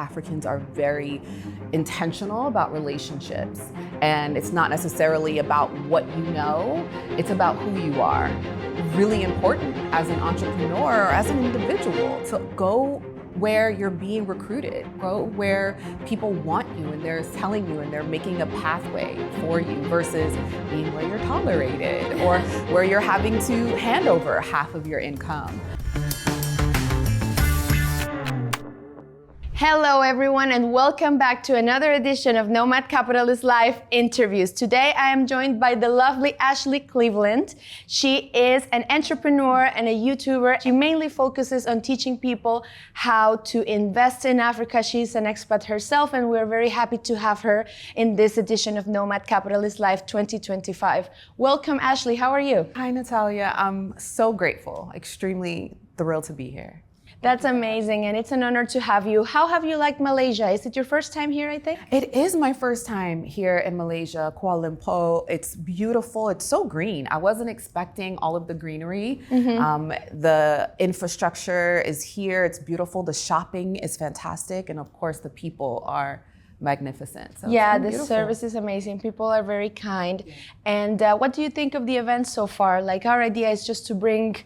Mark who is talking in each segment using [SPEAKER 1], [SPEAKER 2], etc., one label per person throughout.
[SPEAKER 1] Africans are very intentional about relationships. And it's not necessarily about what you know, it's about who you are. Really important as an entrepreneur or as an individual to go where you're being recruited, go where people want you and they're telling you and they're making a pathway for you versus being where you're tolerated or where you're having to hand over half of your income.
[SPEAKER 2] Hello everyone and welcome back to another edition of Nomad Capitalist Live Interviews. Today I am joined by the lovely Ashley Cleveland. She is an entrepreneur and a YouTuber. She mainly focuses on teaching people how to invest in Africa. She's an expat herself and we're very happy to have her in this edition of Nomad Capitalist Live 2025. Welcome Ashley, how are you?
[SPEAKER 1] Hi Natalia, I'm so grateful, extremely thrilled to be here.
[SPEAKER 2] That's amazing, and it's an honor to have you. How have you liked Malaysia? Is it your first time here, I think?
[SPEAKER 1] It is my first time here in Malaysia, Kuala Lumpur. It's beautiful, it's so green. I wasn't expecting all of the greenery. The infrastructure is here, it's beautiful. The shopping is fantastic, and of course the people are magnificent. So
[SPEAKER 2] yeah, the service is amazing. People are very kind. Yeah. And what do you think of the event so far? Like, our idea is just to bring,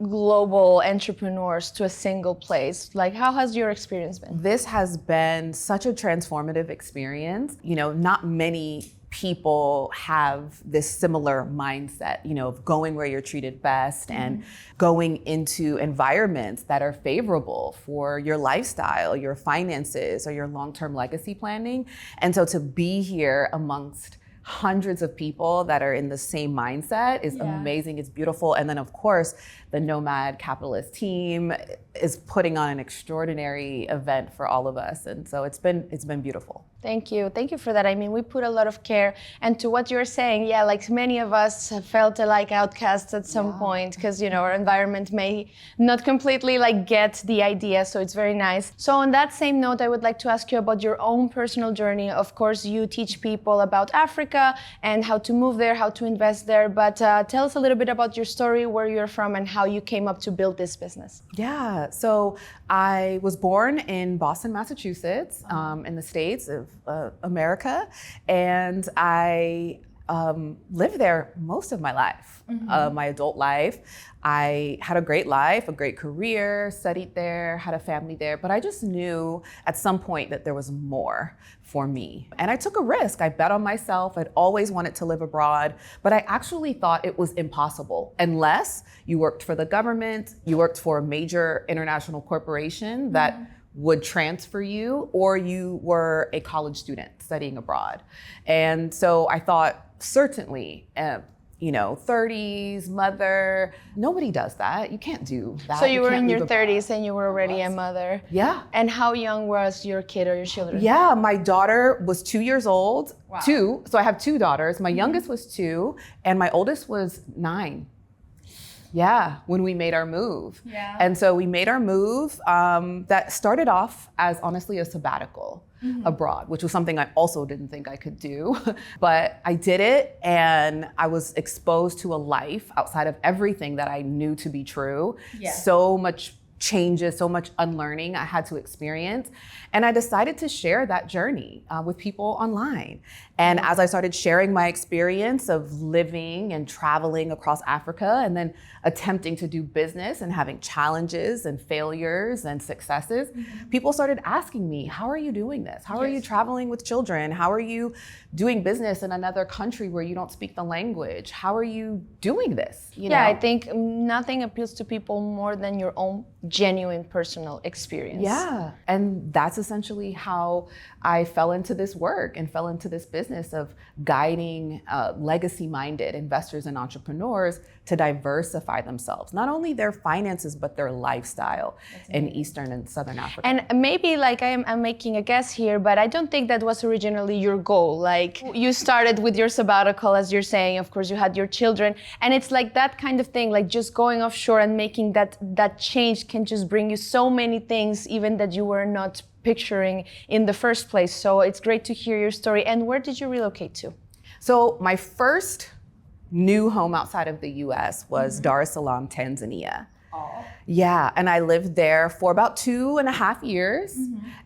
[SPEAKER 2] global entrepreneurs to a single place. Like, how has your experience been?
[SPEAKER 1] This has been such a transformative experience. Not many people have this similar mindset, of going where you're treated best and going into environments that are favorable for your lifestyle, your finances, or your long-term legacy planning. And so to be here amongst hundreds of people that are in the same mindset is amazing, it's beautiful. And then of course, the Nomad Capitalist team is putting on an extraordinary event for all of us. And so it's been beautiful.
[SPEAKER 2] Thank you for that. I mean, we put a lot of care. And to what you're saying, like many of us have felt like outcasts at some point because, our environment may not completely get the idea. So it's very nice. So on that same note, I would like to ask you about your own personal journey. Of course, you teach people about Africa and how to move there, how to invest there. But tell us a little bit about your story, where you're from and how you came up to build this business.
[SPEAKER 1] Yeah, so I was born in Boston, Massachusetts, in the States of America, and I lived there most of my life, my adult life. I had a great life, a great career, studied there, had a family there, but I just knew at some point that there was more for me. And I took a risk. I bet on myself. I'd always wanted to live abroad, but I actually thought it was impossible unless you worked for the government, you worked for a major international corporation that would transfer you, or you were a college student studying abroad. And so I thought, certainly, 30s, mother, nobody does that. You can't do that.
[SPEAKER 2] So you were in your 30s and you were already a mother.
[SPEAKER 1] Yeah.
[SPEAKER 2] And how young was your kid or your children?
[SPEAKER 1] Yeah, my daughter was 2 years old. Wow. So I have two daughters. My youngest was 2 and my oldest was 9. Yeah, when we made our move. Yeah. And so we made our move that started off as honestly a sabbatical abroad, which was something I also didn't think I could do. But I did it and I was exposed to a life outside of everything that I knew to be true. Yeah. So much changes, so much unlearning I had to experience. And I decided to share that journey with people online. And as I started sharing my experience of living and traveling across Africa and then attempting to do business and having challenges and failures and successes, people started asking me, how are you doing this? How are you traveling with children? How are you doing business in another country where you don't speak the language? How are you doing this?
[SPEAKER 2] I think nothing appeals to people more than your own genuine personal experience.
[SPEAKER 1] Yeah, and that's essentially how I fell into this work and fell into this business of guiding legacy-minded investors and entrepreneurs to diversify themselves, not only their finances, but their lifestyle in Eastern and Southern Africa.
[SPEAKER 2] And maybe I'm making a guess here, but I don't think that was originally your goal. Like, you started with your sabbatical, as you're saying, of course you had your children, and it's like that kind of thing, like just going offshore and making that change can just bring you so many things, even that you were not picturing in the first place. So it's great to hear your story. And where did you relocate to?
[SPEAKER 1] So my first new home outside of the US was Dar es Salaam, Tanzania. Yeah, and I lived there for about 2.5 years.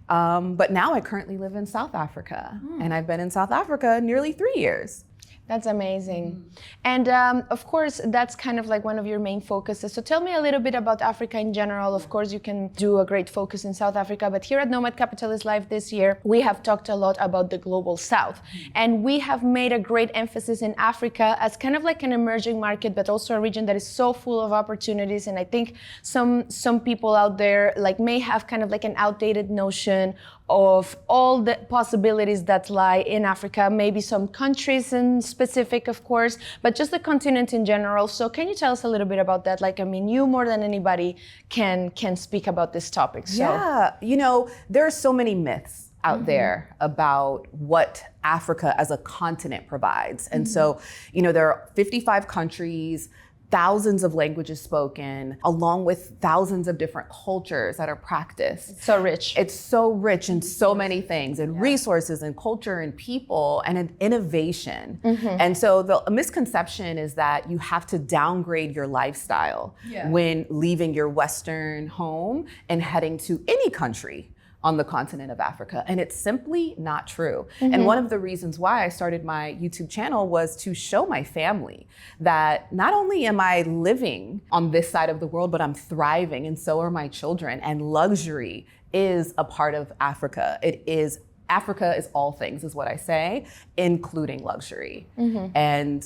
[SPEAKER 1] But now I currently live in South Africa, and I've been in South Africa nearly 3 years.
[SPEAKER 2] That's amazing. And of course, that's kind of like one of your main focuses. So tell me a little bit about Africa in general. Of course, you can do a great focus in South Africa, but here at Nomad Capitalist Live this year, we have talked a lot about the global South. And we have made a great emphasis in Africa as kind of like an emerging market, but also a region that is so full of opportunities. And I think some people out there like may have kind of like an outdated notion of all the possibilities that lie in Africa, maybe some countries in specific, of course, but just the continent in general. So can you tell us a little bit about that? Like, I mean, you more than anybody can speak about this topic. So.
[SPEAKER 1] Yeah, there are so many myths out there about what Africa as a continent provides. And so, there are 55 countries, thousands of languages spoken, along with thousands of different cultures that are practiced.
[SPEAKER 2] It's so rich.
[SPEAKER 1] It's so rich in so many things, and resources and culture and people and an innovation. And so the misconception is that you have to downgrade your lifestyle when leaving your Western home and heading to any country on the continent of Africa. And it's simply not true. And one of the reasons why I started my YouTube channel was to show my family that not only am I living on this side of the world, but I'm thriving, and so are my children. And luxury is a part of Africa. Africa is all things, is what I say, including luxury. And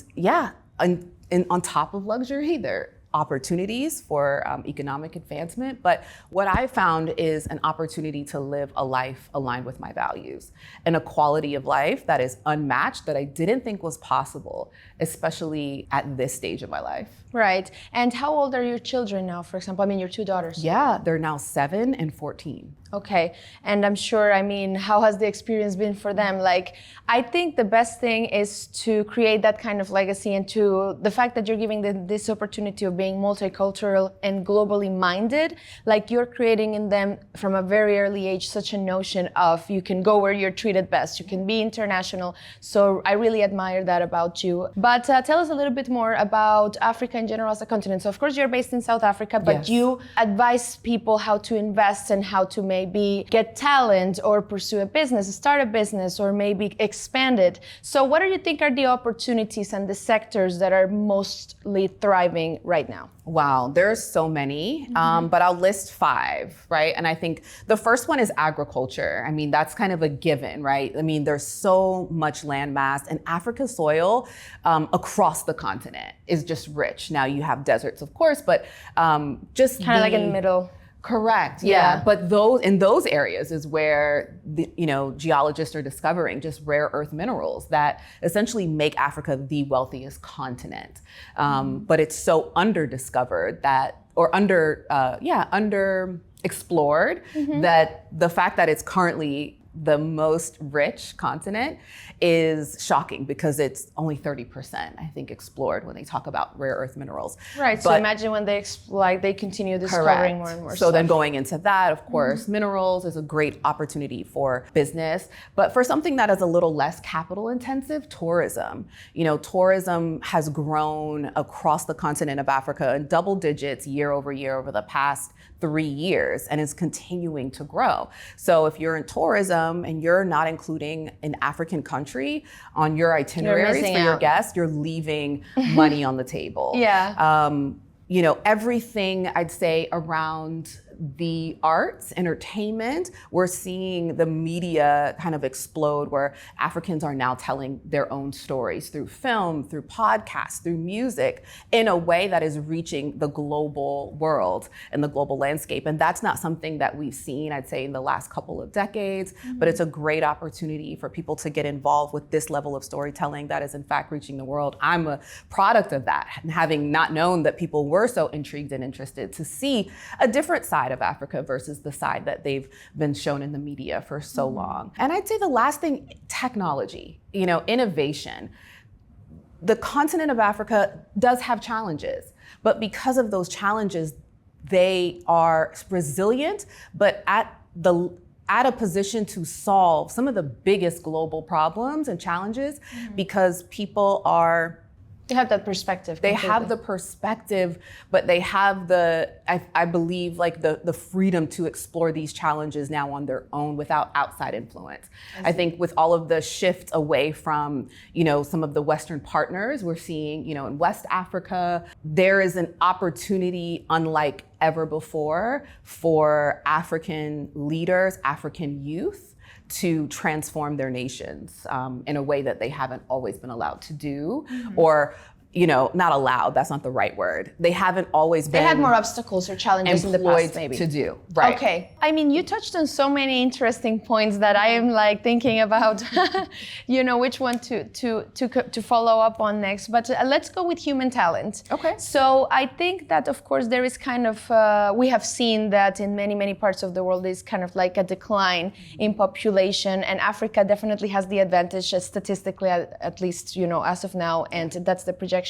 [SPEAKER 1] on top of luxury, there opportunities for economic advancement. But what I found is an opportunity to live a life aligned with my values and a quality of life that is unmatched, that I didn't think was possible, especially at this stage of my life.
[SPEAKER 2] Right. And how old are your children now, for example? I mean, your two daughters.
[SPEAKER 1] Yeah, they're now 7 and 14.
[SPEAKER 2] Okay. And I'm sure, I mean, how has the experience been for them? Like, I think the best thing is to create that kind of legacy, and to the fact that you're giving them this opportunity of being multicultural and globally minded, like you're creating in them from a very early age such a notion of you can go where you're treated best, you can be international. So I really admire that about you. But tell us a little bit more about Africa in general as a continent. So of course you're based in South Africa, but you advise people how to invest and how to maybe get talent or pursue a business, start a business, or maybe expand it. So what do you think are the opportunities and the sectors that are mostly thriving right now?
[SPEAKER 1] Wow, there's so many, but I'll list 5, right? And I think the first one is agriculture. I mean, that's kind of a given, right? I mean, there's so much land mass, and Africa's soil across the continent is just rich. Now you have deserts, of course, but just
[SPEAKER 2] kind of like in the middle.
[SPEAKER 1] Correct. Yeah. But in those areas is where geologists are discovering just rare earth minerals that essentially make Africa the wealthiest continent. But it's so underdiscovered underexplored that the fact that it's currently the most rich continent is shocking, because it's only 30%, I think, explored when they talk about rare earth minerals.
[SPEAKER 2] Right. So imagine when they continue discovering more and more
[SPEAKER 1] So
[SPEAKER 2] stuff.
[SPEAKER 1] then going into that, of course, minerals is a great opportunity for business. But for something that is a little less capital intensive, tourism. Tourism has grown across the continent of Africa in double digits year over year over the past 3 years, and is continuing to grow. So if you're in tourism and you're not including an African country on your itineraries for your guests, you're leaving money on the table. Everything I'd say around the arts, entertainment, we're seeing the media kind of explode, where Africans are now telling their own stories through film, through podcasts, through music, in a way that is reaching the global world and the global landscape. And that's not something that we've seen, I'd say, in the last couple of decades, but it's a great opportunity for people to get involved with this level of storytelling that is in fact reaching the world. I'm a product of that, and having not known that people were so intrigued and interested to see a different side of Africa versus the side that they've been shown in the media for so long. And I'd say the last thing, technology, innovation. The continent of Africa does have challenges, but because of those challenges, they are resilient, but at a position to solve some of the biggest global problems and challenges, because people are
[SPEAKER 2] They have that perspective.
[SPEAKER 1] They have the perspective, but they have I believe, like the freedom to explore these challenges now on their own without outside influence. I think with all of the shift away from, some of the Western partners we're seeing, in West Africa, there is an opportunity unlike ever before for African leaders, African youth, to transform their nations in a way that they haven't always been allowed to do, or not allowed, that's not the right word. They haven't always been.
[SPEAKER 2] They had more obstacles or challenges in the past, maybe.
[SPEAKER 1] To do, right.
[SPEAKER 2] Okay. I mean, you touched on so many interesting points that I am like thinking about, which one to follow up on next. But let's go with human talent.
[SPEAKER 1] Okay.
[SPEAKER 2] So I think that, of course, there is kind of, we have seen that in many, many parts of the world, there's kind of like a decline in population. And Africa definitely has the advantage, statistically, at least, as of now. And that's the projection.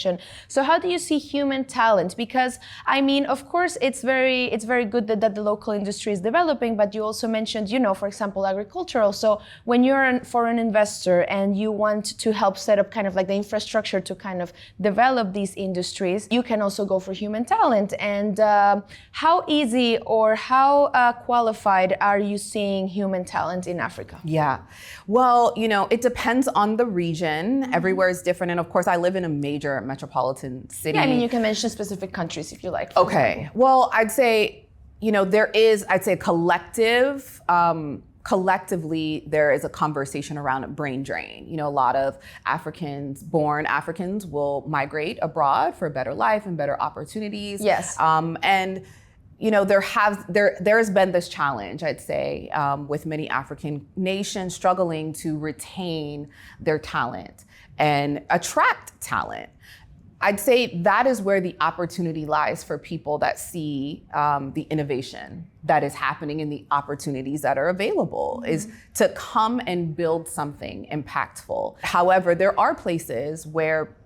[SPEAKER 2] So how do you see human talent? Because I mean, of course, it's very good that the local industry is developing, but you also mentioned, for example, agricultural. So when you're a foreign investor and you want to help set up kind of like the infrastructure to kind of develop these industries, you can also go for human talent. And how easy or how qualified are you seeing human talent in Africa?
[SPEAKER 1] Yeah, well, it depends on the region. Everywhere is different. And of course, I live in a major metropolitan city.
[SPEAKER 2] Yeah, I mean, you can mention specific countries if you like.
[SPEAKER 1] Okay. Well, I'd say, there is, collective, collectively, there is a conversation around a brain drain. A lot of born Africans will migrate abroad for a better life and better opportunities.
[SPEAKER 2] Yes.
[SPEAKER 1] And there has been this challenge, I'd say, with many African nations struggling to retain their talent and attract talent. I'd say that is where the opportunity lies for people that see the innovation that is happening and the opportunities that are available, is to come and build something impactful. However, there are places where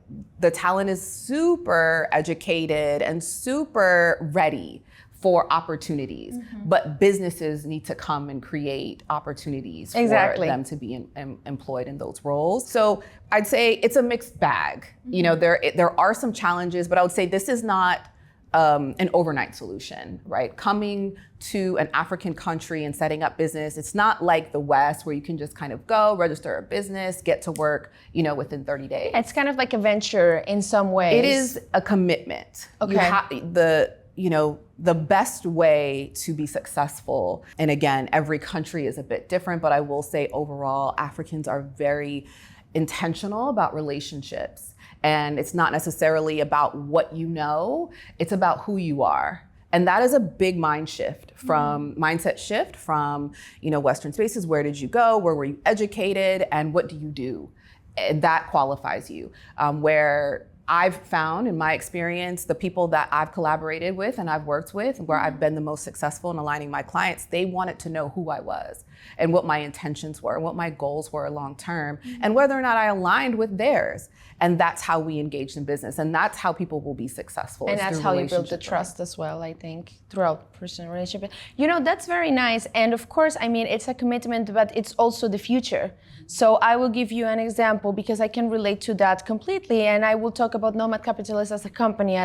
[SPEAKER 1] the talent is super educated and super ready for opportunities, but businesses need to come and create opportunities for them to be employed in those roles. So I'd say it's a mixed bag. There are some challenges, but I would say this is not an overnight solution, right? Coming to an African country and setting up business, it's not like the West where you can just kind of go, register a business, get to work, within 30 days.
[SPEAKER 2] It's kind of like a venture in some ways.
[SPEAKER 1] It is a commitment.
[SPEAKER 2] Okay.
[SPEAKER 1] The best way to be successful, and again, every country is a bit different, but I will say overall, Africans are very intentional about relationships. And it's not necessarily about what you know, it's about who you are. And that is a big mindset shift from, Western spaces. Where did you go? Where were you educated? And what do you do? And that qualifies you. Where I've found in my experience, the people that I've collaborated with and I've worked with, where I've been the most successful in aligning my clients, they wanted to know who I was and what my intentions were and what my goals were long term and whether or not I aligned with theirs. And that's how we engaged in business. And that's how people will be successful.
[SPEAKER 2] And that's how you build the trust as well, I think, throughout personal relationship. That's very nice. And of course, I mean, it's a commitment, but it's also the future. So I will give you an example because I can relate to that completely. And I will talk about Nomad Capitalist as a company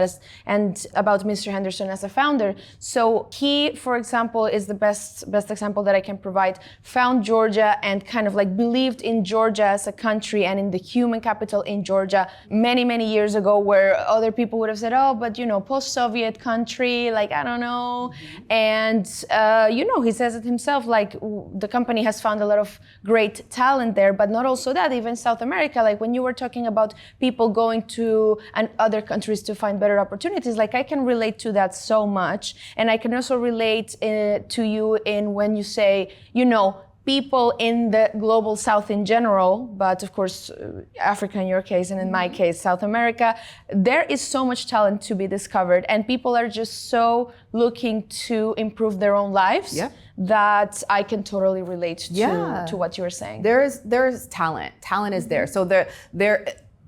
[SPEAKER 2] and about Mr. Henderson as a founder. So he, for example, is the best example that I can provide, found Georgia and kind of like believed in Georgia as a country and in the human capital in Georgia many, many years ago, where other people would have said, oh, but post-Soviet country, like, I don't know. And, he says it himself, like the company has found a lot of great talent there, but not also that, even South America, like when you were talking about people going to other countries to find better opportunities, like I can relate to that so much. And I can also relate to you in when you say, people in the global South in general, but of course, Africa in your case, and in my case, South America, there is so much talent to be discovered, and people are just so looking to improve their own lives that I can totally relate to what you're saying.
[SPEAKER 1] There's talent. Talent is there. So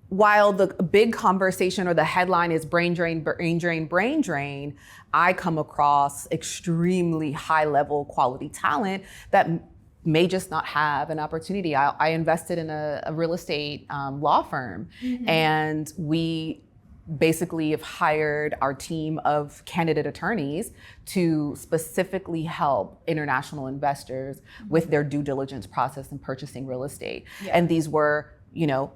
[SPEAKER 1] while the big conversation or the headline is brain drain, brain drain, brain drain, I come across extremely high level quality talent that may just not have an opportunity. I invested in a real estate law firm, and we basically have hired our team of candidate attorneys to specifically help international investors with their due diligence process in purchasing real estate. And these were,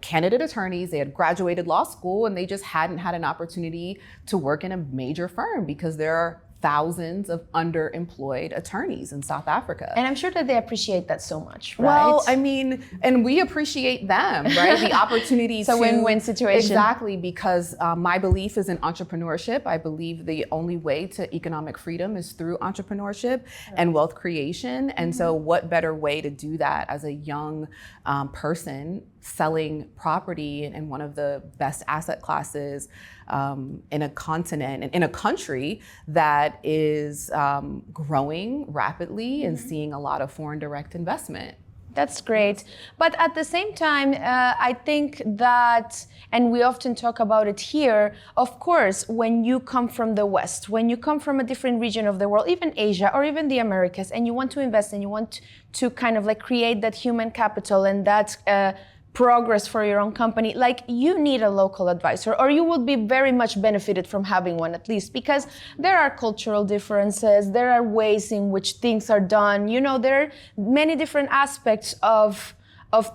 [SPEAKER 1] candidate attorneys. They had graduated law school and they just hadn't had an opportunity to work in a major firm because there are thousands of underemployed attorneys in South Africa.
[SPEAKER 2] And I'm sure that they appreciate that so much, right?
[SPEAKER 1] Well, I mean, and we appreciate them, right? The opportunity
[SPEAKER 2] it's a win-win situation.
[SPEAKER 1] Exactly, because my belief is in entrepreneurship. I believe the only way to economic freedom is through entrepreneurship and wealth creation. And so what better way to do that as a young person selling property in one of the best asset classes in a continent and in a country that is growing rapidly and seeing a lot of foreign direct investment.
[SPEAKER 2] That's great. But at the same time, I think that, and we often talk about it here, of course, when you come from the West, when you come from a different region of the world, even Asia or even the Americas, and you want to invest and you want to kind of like create that human capital and that progress for your own company, like you need a local advisor, or you would be very much benefited from having one at least, because there are cultural differences, there are ways in which things are done, there are many different aspects of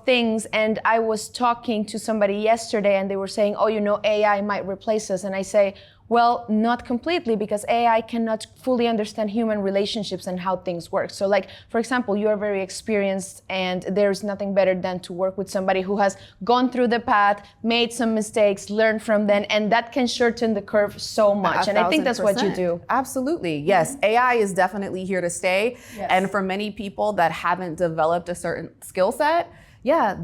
[SPEAKER 2] things. And I was talking to somebody yesterday and they were saying, AI might replace us. And I say, well, not completely, because AI cannot fully understand human relationships and how things work. So like, for example, you are very experienced and there's nothing better than to work with somebody who has gone through the path, made some mistakes, learned from them, and that can shorten the curve so much. And I think that's what you do.
[SPEAKER 1] Absolutely, yes. AI is definitely here to stay. Yes. And for many people that haven't developed a certain skill set,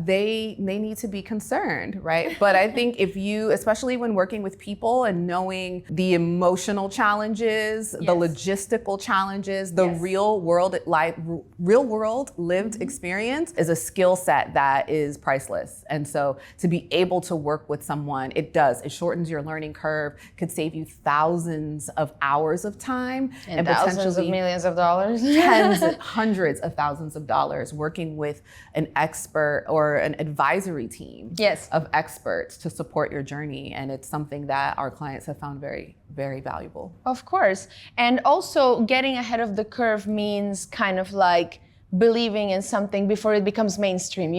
[SPEAKER 1] they need to be concerned, right? But I think if you, especially when working with people and knowing the emotional challenges, the logistical challenges, the real world lived experience is a skill set that is priceless. And so to be able to work with someone, it shortens your learning curve, could save you thousands of hours of time
[SPEAKER 2] and thousands of millions of dollars,
[SPEAKER 1] hundreds of thousands of dollars working with an expert or an advisory team of experts to support your journey. And it's something that our clients have found very, very valuable.
[SPEAKER 2] Of course. And also getting ahead of the curve means kind of like believing in something before it becomes mainstream,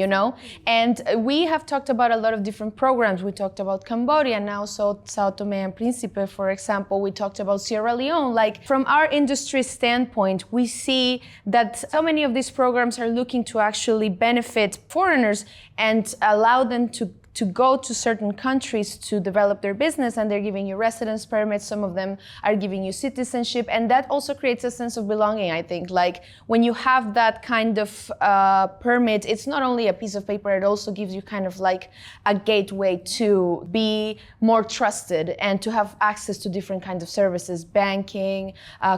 [SPEAKER 2] And we have talked about a lot of different programs. We talked about Cambodia, now so Sao Tome and Principe, for example. We talked about Sierra Leone. Like from our industry standpoint, we see that so many of these programs are looking to actually benefit foreigners and allow them to go to certain countries to develop their business, and they're giving you residence permits. Some of them are giving you citizenship, and that also creates a sense of belonging, I think. Like when you have that kind of permit, it's not only a piece of paper, it also gives you kind of like a gateway to be more trusted and to have access to different kinds of services, banking,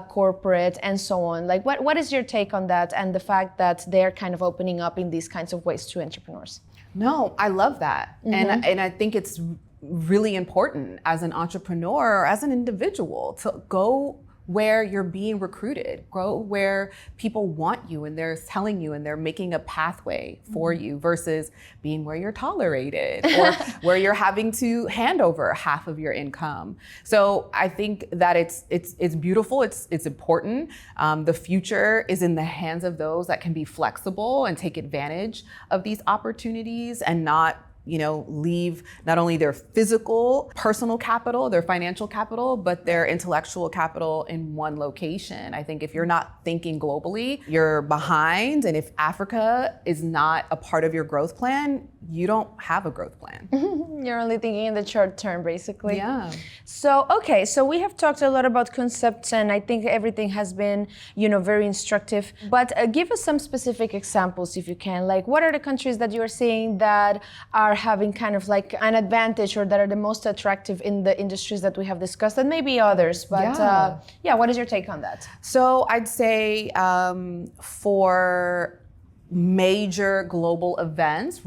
[SPEAKER 2] corporate, and so on. Like what is your take on that and the fact that they're kind of opening up in these kinds of ways to entrepreneurs?
[SPEAKER 1] No, I love that. And I think it's really important as an entrepreneur or as an individual to go where you're being recruited, go where people want you and they're telling you and they're making a pathway for you versus being where you're tolerated or where you're having to hand over half of your income. So I think that it's beautiful, it's important. The future is in the hands of those that can be flexible and take advantage of these opportunities and not leave not only their physical, personal capital, their financial capital, but their intellectual capital in one location. I think if you're not thinking globally, you're behind. And if Africa is not a part of your growth plan, you don't have a growth plan.
[SPEAKER 2] You're only thinking in the short term, basically.
[SPEAKER 1] Yeah.
[SPEAKER 2] So, okay, so we have talked a lot about concepts, and I think everything has been, very instructive. But give us some specific examples, if you can. Like, what are the countries that you're seeing that are having kind of like an advantage or that are the most attractive in the industries that we have discussed, and maybe others? But what is your take on that?
[SPEAKER 1] So I'd say for major global events.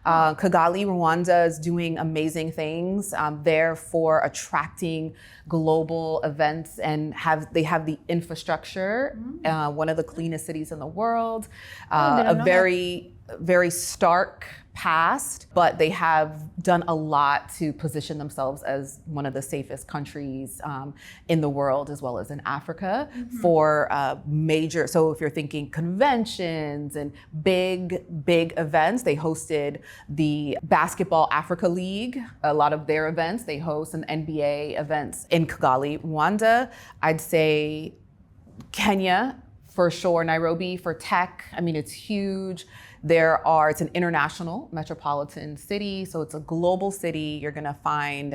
[SPEAKER 1] Kigali, Rwanda is doing amazing things there for attracting global events, and they have the infrastructure, one of the cleanest cities in the world, very stark past, but they have done a lot to position themselves as one of the safest countries in the world, as well as in Africa, for major, so if you're thinking conventions and big events, they hosted the Basketball Africa League, a lot of their events, they host an NBA events in Kigali, Rwanda. I'd say Kenya, for sure, Nairobi for tech, I mean, it's huge. It's an international metropolitan city, so it's a global city. You're gonna find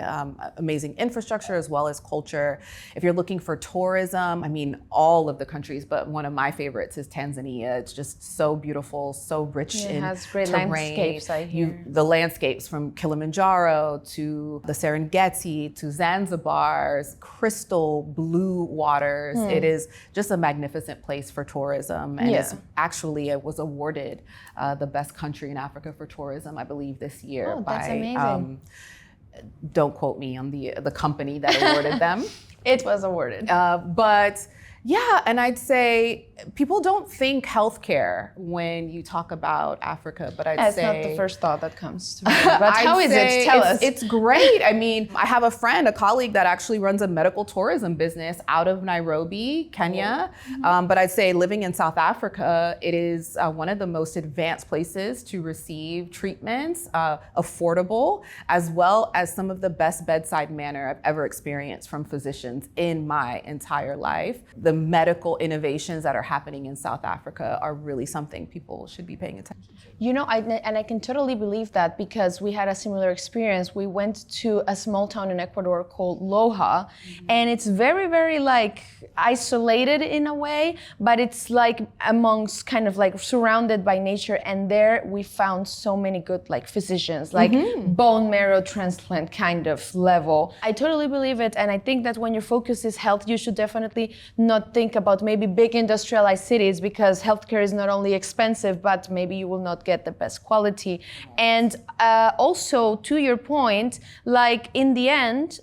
[SPEAKER 1] amazing infrastructure as well as culture. If you're looking for tourism, I mean, all of the countries, but one of my favorites is Tanzania. It's just so beautiful, so rich in terrain. It has great landscapes, I hear. The landscapes from Kilimanjaro to the Serengeti to Zanzibar's crystal blue waters. It is just a magnificent place for tourism, and it was awarded the best country in Africa for tourism, I believe, this year
[SPEAKER 2] that's amazing.
[SPEAKER 1] Don't quote me on the company that awarded them.
[SPEAKER 2] It was awarded.
[SPEAKER 1] But yeah, and I'd say people don't think healthcare when you talk about Africa, but I'd say...
[SPEAKER 2] It's not the first thought that comes to me. But how is it? Tell us.
[SPEAKER 1] It's great. I mean, I have a colleague that actually runs a medical tourism business out of Nairobi, Kenya. But I'd say living in South Africa, it is one of the most advanced places to receive treatments, affordable, as well as some of the best bedside manner I've ever experienced from physicians in my entire life. The medical innovations that are happening in South Africa are really something people should be paying attention to.
[SPEAKER 2] You know, I can totally believe that, because we had a similar experience. We went to a small town in Ecuador called Loja, and it's very, very like isolated in a way, but it's like amongst kind of like surrounded by nature. And there we found so many good like physicians, like bone marrow transplant kind of level. I totally believe it. And I think that when your focus is health, you should definitely not think about maybe big industrialized cities, because healthcare is not only expensive, but maybe you will not get the best quality. And also, to your point, like in the end,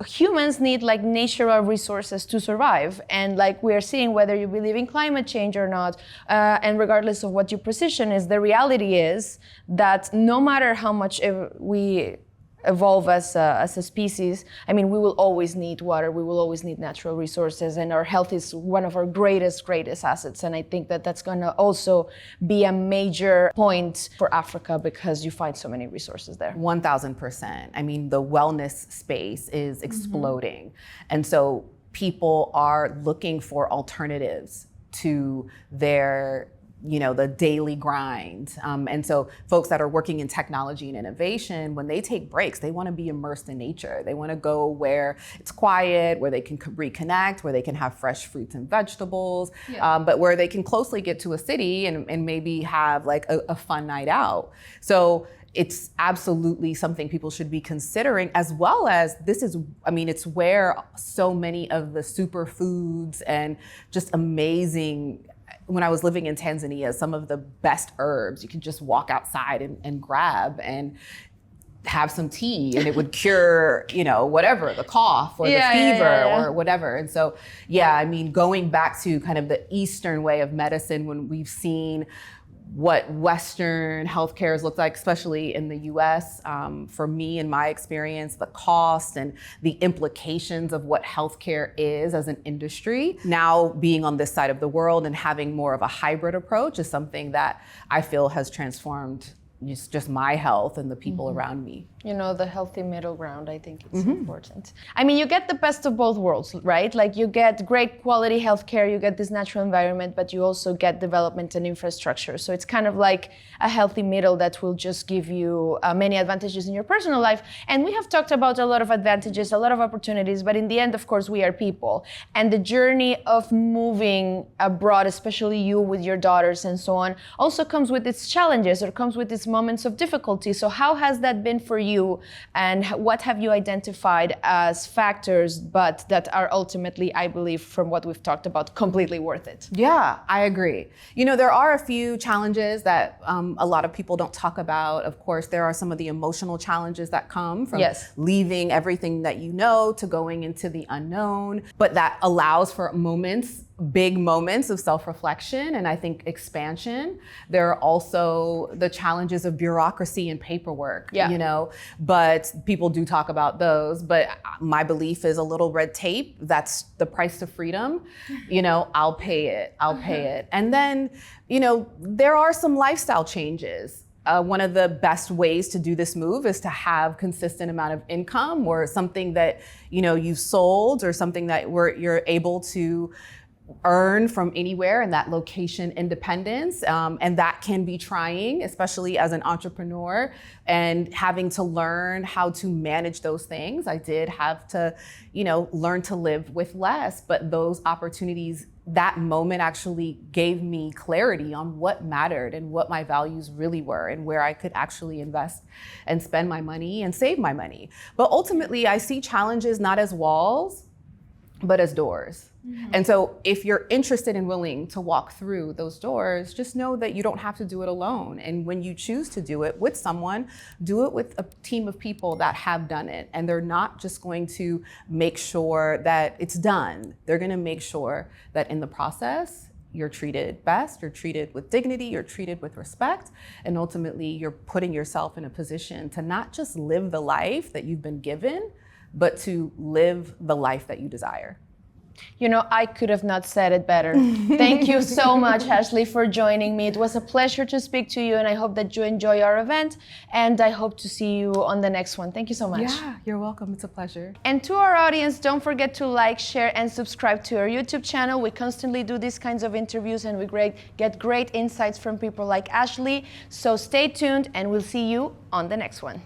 [SPEAKER 2] humans need like natural resources to survive. And like we're seeing, whether you believe in climate change or not, and regardless of what your position is, the reality is that no matter how much we evolve as a species, I mean, we will always need water, we will always need natural resources, and our health is one of our greatest assets. And I think that that's gonna also be a major point for Africa, because you find so many resources there.
[SPEAKER 1] 1000%. I mean, the wellness space is exploding. And so people are looking for alternatives to their the daily grind. And so folks that are working in technology and innovation, when they take breaks, they want to be immersed in nature. They want to go where it's quiet, where they can reconnect, where they can have fresh fruits and vegetables, but where they can closely get to a city and maybe have like a fun night out. So it's absolutely something people should be considering, as well as it's where so many of the superfoods and just amazing, when I was living in Tanzania, some of the best herbs you could just walk outside and grab and have some tea, and it would cure, whatever, the cough or the fever or whatever. And so, I mean, going back to kind of the Eastern way of medicine, when we've seen what Western healthcare has looked like, especially in the US, for me, in my experience, the cost and the implications of what healthcare is as an industry. Now being on this side of the world and having more of a hybrid approach is something that I feel has transformed just my health and the people around me.
[SPEAKER 2] The healthy middle ground, I think it's important. I mean, you get the best of both worlds, right? Like you get great quality healthcare, you get this natural environment, but you also get development and infrastructure. So it's kind of like a healthy middle that will just give you many advantages in your personal life. And we have talked about a lot of advantages, a lot of opportunities, but in the end, of course, we are people. And the journey of moving abroad, especially you with your daughters and so on, also comes with its challenges, or comes with its moments of difficulty. So how has that been for you, and what have you identified as factors, but that are ultimately, I believe, from what we've talked about, completely worth it?
[SPEAKER 1] Yeah, I agree. You know, there are a few challenges that a lot of people don't talk about. Of course, there are some of the emotional challenges that come from leaving everything that you know to going into the unknown, but that allows for moments, big moments of self-reflection and I think expansion. There are also the challenges of bureaucracy and paperwork, you know, but people do talk about those. But my belief is a little red tape, that's the price of freedom. You know, I'll pay it, I'll pay it. And then, you know, there are some lifestyle changes. One of the best ways to do this move is to have consistent amount of income or something that, you know, you've sold or something that you're able to earn from anywhere, and that location independence. And that can be trying, especially as an entrepreneur, and having to learn how to manage those things. I did have to, you know, learn to live with less, but those opportunities, that moment actually gave me clarity on what mattered and what my values really were and where I could actually invest and spend my money and save my money. But ultimately, I see challenges not as walls, but as doors. And so if you're interested and willing to walk through those doors, just know that you don't have to do it alone. And when you choose to do it with someone, do it with a team of people that have done it. And they're not just going to make sure that it's done. They're going to make sure that in the process, you're treated best, you're treated with dignity, you're treated with respect, and ultimately you're putting yourself in a position to not just live the life that you've been given, but to live the life that you desire.
[SPEAKER 2] You know, I could have not said it better. Thank you so much, Ashley, for joining me. It was a pleasure to speak to you, and I hope that you enjoy our event, and I hope to see you on the next one. Thank you so much.
[SPEAKER 1] Yeah, you're welcome. It's a pleasure.
[SPEAKER 2] And to our audience, don't forget to like, share, and subscribe to our YouTube channel. We constantly do these kinds of interviews, and we get great insights from people like Ashley. So stay tuned, and we'll see you on the next one.